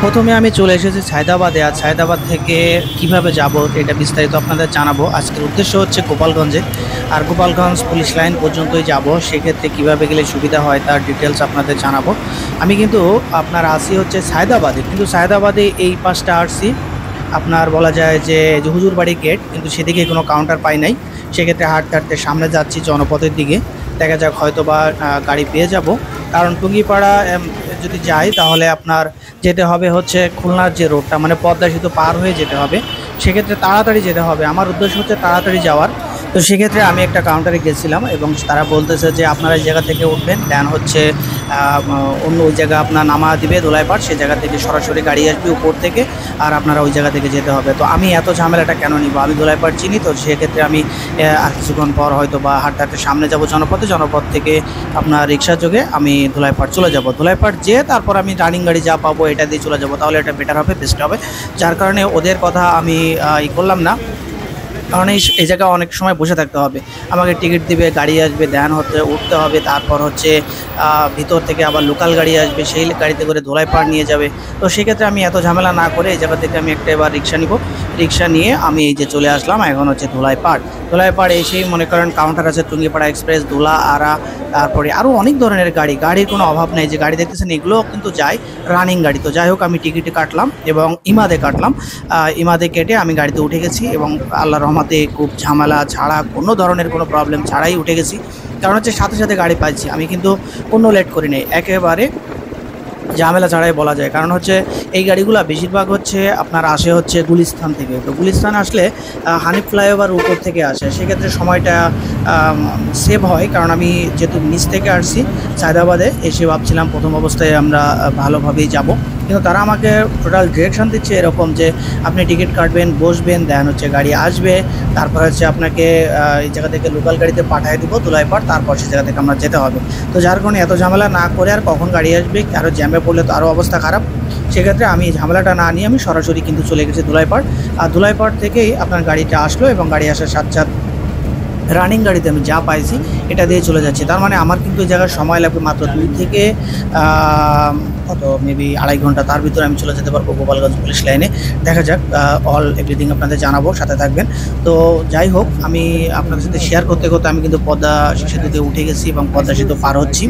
প্রথমে আমি চলে এসেছি সায়দাবাদে। আর সায়দাবাদ থেকে কিভাবে যাব এটা বিস্তারিত আপনাদের জানাবো। আজকের উদ্দেশ্য হচ্ছে গোপালগঞ্জে। আর গোপালগঞ্জ পুলিশ লাইন পর্যন্তই যাব। সেক্ষেত্রে কিভাবে গেলে সুবিধা হয় তার ডিটেলস আপনাদের জানাবো। আমি কিন্তু আপনার আসি হচ্ছে সায়দাবাদে, কিন্তু সায়দাবাদে এই পাশটা আসছি আপনার বলা যায় যে হুজুরবাড়ি গেট, কিন্তু সেদিকে কোনো কাউন্টার পাই নাই। সেক্ষেত্রে হাঁটতে হাঁটতে সামনে যাচ্ছি জনপথের দিকে। দেখা যাক হয়তো বা গাড়ি পেয়ে যাব। কারণ টুঙ্গিপাড়া যদি যাই তাহলে আপনার যেতে হবে হচ্ছে খুলনার যে রোডটা, মানে পদ্মা সেতু পার হয়ে যেতে হবে। সেক্ষেত্রে তাড়াতাড়ি যেতে হবে, আমার উদ্দেশ্য হচ্ছে তাড়াতাড়ি যাওয়ার। তো সেক্ষেত্রে আমি একটা কাউন্টারে গেছিলাম এবং তারা বলতেছে যে আপনারা এই জায়গা থেকে উঠবেন, দেন হচ্ছে অন্য ওই জায়গা আপনার নামা দিবে দোলাইপাড়, সেই জায়গা থেকে সরাসরি গাড়ি আসবে উপর থেকে, আর আপনারা ওই জায়গা থেকে যেতে হবে। তো আমি এত ঝামেলাটা কেন নিব, আমি দোলাইপাড় চিনি। তো সেক্ষেত্রে আমি আর কিছুক্ষণ পর হয়তো বা হাঁটতে হাঁটতে সামনে যাব জনপথে, জনপথ থেকে আপনার রিক্সা যোগে আমি ধুলাইপাড় চলে যাব। ধুলাইপাড় যেয়ে তারপর আমি রানিং গাড়ি যা পাবো এটা দিয়ে চলে যাব, তাহলে এটা বেটার হবে, বেস্ট হবে। যার কারণে ওদের কথা আমি করলাম না। কারণ এই জায়গায় অনেক সময় বসে থাকতে হবে, আমাকে টিকিট দিবে, গাড়ি আসবে, দেন হচ্ছে উঠতে হবে, তারপর হচ্ছে ভিতর থেকে আবার লোকাল গাড়ি আসবে, সেই গাড়িতে করে ধোলাইপাড় নিয়ে যাবে। তো সেক্ষেত্রে আমি এত ঝামেলা না করে এই জায়গা থেকে আমি একটা এবার রিক্সা নিব। রিক্সা নিয়ে আমি এই যে চলে আসলাম এখন হচ্ছে ধোলাইপাড়। ধোলাইপাড় এসেই মনে করেন কাউন্টার আছে টুঙ্গিপাড়া এক্সপ্রেস, দোলা, আরা, তারপরে আরও অনেক ধরনের গাড়ির কোনো অভাব নেই। যে গাড়ি দেখতেছেন এগুলোও কিন্তু যায় রানিং গাড়ি। তো যাই হোক, আমি টিকিট কাটলাম এবং ইমাদে কাটলাম। ইমাদে কেটে আমি গাড়িতে উঠে গেছি এবং আল্লাহর রহমতে খুব ঝামেলা ছাড়া, কোনো ধরনের কোনো প্রবলেম ছাড়াই উঠে গেছি। কারণ হচ্ছে সাথে সাথে গাড়ি পাইছি, আমি কিন্তু কোনো লেট করি নাই, একেবারে ঝামেলা ছাড়াই বলা যায়। কারণ হচ্ছে এই গাড়িগুলো বেশিরভাগ হচ্ছে আপনার আসে হচ্ছে গুলিস্তান থেকে। তো গুলিস্তান আসলে হানিফ ফ্লাইওভার উপর থেকে আসে, সেক্ষেত্রে সময়টা সেভ হয়। কারণ আমি যেহেতু নিচ থেকে আসছি সায়দাবাদে, এসে ভাবছিলাম প্রথম অবস্থায় আমরা ভালোভাবেই যাব, কিন্তু তারা আমাকে টোটাল ডিরেকশন দিচ্ছে এরকম যে আপনি টিকিট কাটবেন, বসবেন, দেন হচ্ছে গাড়ি আসবে, তারপর হচ্ছে আপনাকে এই জায়গা থেকে লোকাল গাড়িতে পাঠিয়ে দিব ধুলাইপাড়, তারপর সেই জায়গা থেকে আমরা যেতে হবে। তো যার কারণে এত ঝামেলা না করে, আর কখন গাড়ি আসবে, আরও জ্যামে পড়লে তো আরও অবস্থা খারাপ, সেক্ষেত্রে আমি ঝামেলাটা না নিয়ে আমি সরাসরি কিন্তু চলে গেছি ধুলাইপাড়। আর ধুলাইপাড় থেকেই আপনার গাড়িটা আসলো এবং গাড়ি আসার সাথে সাথে রানিং গাড়িতে আমি যা পাইছি এটা দিয়ে চলে যাচ্ছি। তার মানে আমার কিন্তু এই জায়গায় সময় লাগবে মাত্র 2 থেকে কত মেবি 2.5 ঘন্টা, তার ভিতরে আমি চলে যেতে পারবো গোপালগঞ্জ পুলিশ লাইনে। দেখা যাক, অল এভরিথিং আপনাদের জানাবো, সাথে থাকবেন। তো যাই হোক, আমি আপনাদের সাথে শেয়ার করতে করতে আমি কিন্তু পদ্মা সেতুতে উঠে গেছি এবং পদ্মা সেতু পার হচ্ছি।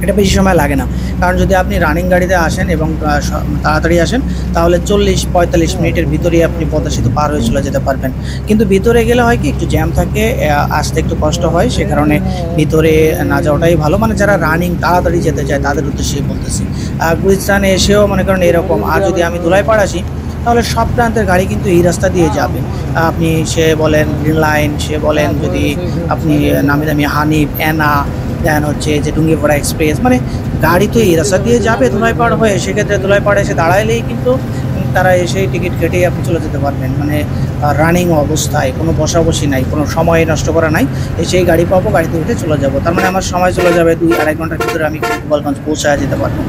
এটা বেশি সময় লাগে না, কারণ যদি আপনি রানিং গাড়িতে আসেন এবং তাড়াতাড়ি আসেন তাহলে 40-45 মিনিটের ভিতরেই আপনি পদ্মা সেতু পার হয়ে চলে যেতে পারবেন। কিন্তু ভিতরে গেলে হয় কি, একটু জ্যাম থাকে, আসতে একটু কষ্ট হয়, সে কারণে ভিতরে না যাওয়াটাই ভালো। মানে যারা রানিং তাড়াতাড়ি যেতে চায় তাদের উদ্দেশ্যেই বলতেছি। গুলিস্তানে এসেও মনে করেন এরকম। আর যদি আমি ধুলাইপাড় আসি তাহলে সব প্রান্তের গাড়ি কিন্তু এই রাস্তা দিয়ে যাবে। আপনি সে বলেন গ্রিন লাইন, সে বলেন যদি আপনি নামি দামি হানিফ, অ্যানা, দেন হচ্ছে যে টুঙ্গিপাড়া এক্সপ্রেস, মানে গাড়ি তো এই রাস্তা দিয়ে যাবে ধুলাইপাড় হয়ে। সেক্ষেত্রে ধুলাইপাড়ে এসে দাঁড়াইলেই কিন্তু তারা এসেই টিকিট কেটেই আপনি চলে যেতে পারবেন। মানে রানিং অবস্থায় কোনো বসাবসি নাই, কোনো সময় নষ্ট করা নাই, এসেই গাড়ি পাবো, গাড়িতে উঠে চলে যাব। তার মানে আমার সময় চলে যাবে 2-2.5 ঘন্টার ভিতরে আমি গোপালগঞ্জ পৌঁছায় যেতে পারবো।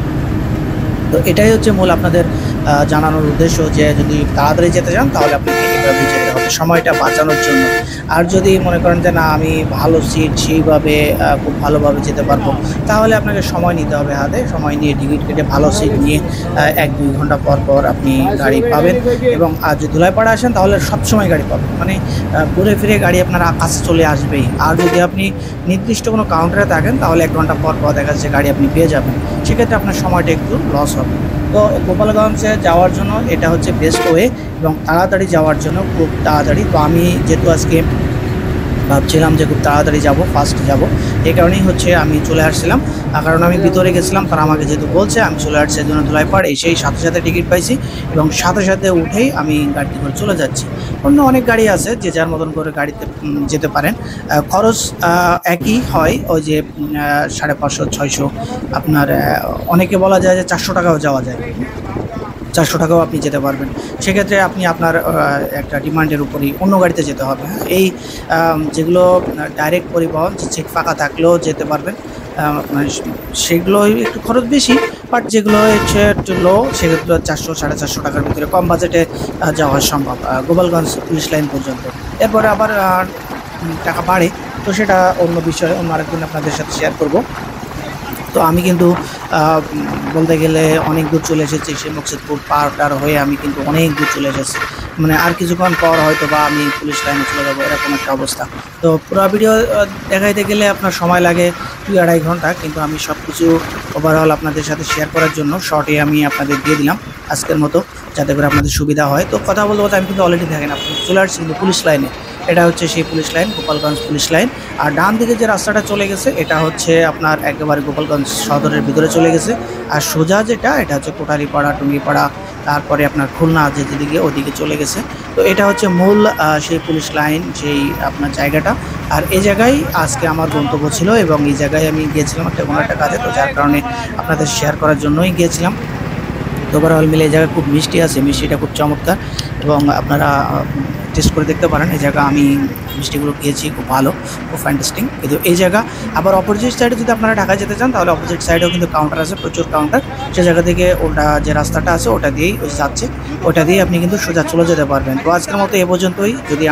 তো এটাই হচ্ছে মূল আপনাদের জানানোর উদ্দেশ্য, যে যদি তাড়াতাড়ি যেতে চান তাহলে আপনাকে এভাবে যেতে হবে সময়টা বাঁচানোর জন্য। আর যদি মনে করেন যে না আমি ভালো সিট সেইভাবে খুব ভালোভাবে যেতে পারবো, তাহলে আপনাকে সময় নিতে হবে, হাতে সময় নিয়ে টিকিট কেটে ভালো সিট নিয়ে 1-2 ঘন্টা পর পর আপনি গাড়ি পাবেন। এবং আর যদি ধুলাইপাড়া আসেন তাহলে সবসময় গাড়ি পাবেন, মানে ঘুরে ফিরে গাড়ি আপনার কাছে চলে আসবেই। আর যদি আপনি নির্দিষ্ট কোনো কাউন্টারে থাকেন তাহলে 1 ঘন্টা পর পর দেখা যাচ্ছে গাড়ি আপনি পেয়ে যাবেন, সেক্ষেত্রে আপনার সময়টা একটু লস হবে। তো গোপালগঞ্জে যাওয়ার জন্য এটা হচ্ছে বেস্ট ওয়ে, এবং তাড়াতাড়ি যাওয়ার জন্য খুব তাড়াতাড়ি। তো আমি যেহেতু আজকে ভাবছিলাম যে খুব তাড়াতাড়ি যাব, ফাস্ট যাব, এই কারণেই হচ্ছে আমি চলে আসছিলাম। কারণ আমি ভিতরে গেছিলাম, তারা আমাকে যেহেতু বলছে আমি চলে আসছি, এই জন্য ধুলাইপাড় এসেই সাথে সাথে টিকিট পাইছি এবং সাথে সাথে উঠেই আমি গাড়িতে করে চলে যাচ্ছি। অন্য অনেক গাড়ি আছে, যে যার মতন করে গাড়িতে যেতে পারেন। খরচ একই হয়, ওই যে 550-600, আপনার অনেকে বলা যায় যে 400 টাকাও যাওয়া যায়, 400 টাকাও আপনি যেতে পারবেন। সেক্ষেত্রে আপনি আপনার একটা ডিমান্ডের উপরেই অন্য গাড়িতে যেতে হবে। এই যেগুলো ডাইরেক্ট পরিবহন, যে চেক ফাঁকা থাকলেও যেতে পারবেন, মানে সেগুলো একটু খরচ বেশি, বাট যেগুলো হচ্ছে একটু লো সেগুলো 400-450 টাকার ভিতরে কম বাজেটে যাওয়া সম্ভব গোপালগঞ্জ পুলিশ লাইন পর্যন্ত। এরপরে আবার টাকা বাড়ে, তো সেটা অন্য বিষয়, অন্য আরেকদিন আপনাদের সাথে শেয়ার করব। তো আমি কিন্তু বলতে গেলে অনেক দূর চলে এসেছি, সেই মকসুদপুর পার হয়ে আমি কিন্তু অনেক দূর চলে এসেছি। মানে আর কিছুক্ষণ পর হয়তো বা আমি পুলিশ লাইনে চলে যাবো, এরকম একটা অবস্থা। তো পুরো ভিডিও দেখাইতে গেলে আপনার সময় লাগে 2-2.5 ঘন্টা, কিন্তু আমি সব কিছু ওভারঅল আপনাদের সাথে শেয়ার করার জন্য শর্টে আমি আপনাদের দিয়ে দিলাম আজকের মতো, যাতে করে আপনাদের সুবিধা হয়। তো কথা বলতে বলতে আমি কিন্তু অলরেডি দেখেন আপনি চলে আসছি কিন্তু পুলিশ লাইনে। এটা হচ্ছে সেই police line, Gopalganj police line. আর ডান দিকে যে রাস্তাটা চলে গেছে এটা হচ্ছে আপনার একেবারে গোপালগঞ্জ সদরের ভিতরে চলে গেছে। আর সোজা যেটা, এটা হচ্ছে কোটালীপাড়া, টুঙ্গিপাড়া, তারপরে আপনার খুলনা যেদিকে ওদিকে চলে গেছে। তো এটা হচ্ছে মূল সেই পুলিশ লাইন, সেই আপনার জায়গাটা। আর এই জায়গায় আজকে আমার গন্তব্য ছিল এবং এই জায়গায় আমি গিয়েছিলাম একটা কোনো একটা কাজে, তো যার কারণে আপনাদের শেয়ার করার জন্যই গিয়েছিলাম। তো ওভারঅল মিলে এই জায়গা খুব মিষ্টি আছে, মিষ্টিটা খুব চমৎকার এবং আপনারা টেস্ট করে দেখতে পারেন। এই জায়গা আমি মিষ্টিগুলো খেয়েছি, খুব ভালো, খুব ফ্যান্টাস্টিং। কিন্তু এই জায়গা আবার অপোজিট সাইডে যদি আপনারা ঢাকায় যেতে চান তাহলে অপোজিট সাইডেও কিন্তু কাউন্টার আছে, প্রচুর কাউন্টার। সে জায়গা থেকে ওটা যে রাস্তাটা আছে ওটা দিয়েই যাচ্ছে, ওটা দিয়ে আপনি কিন্তু সোজা চলে যেতে পারবেন। তো আজকের মতো এ পর্যন্তই। যদি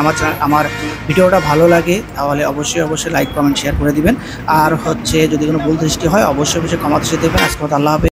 আমার ভিডিওটা ভালো লাগে তাহলে অবশ্যই লাইক, কমেন্ট, শেয়ার করে দিবেন। আর হচ্ছে যদি কোনো ভুল দৃষ্টি হয় অবশ্যই ক্ষমা দৃষ্টি দেবেন। আজকের মতো আল্লাহ হাফেজ।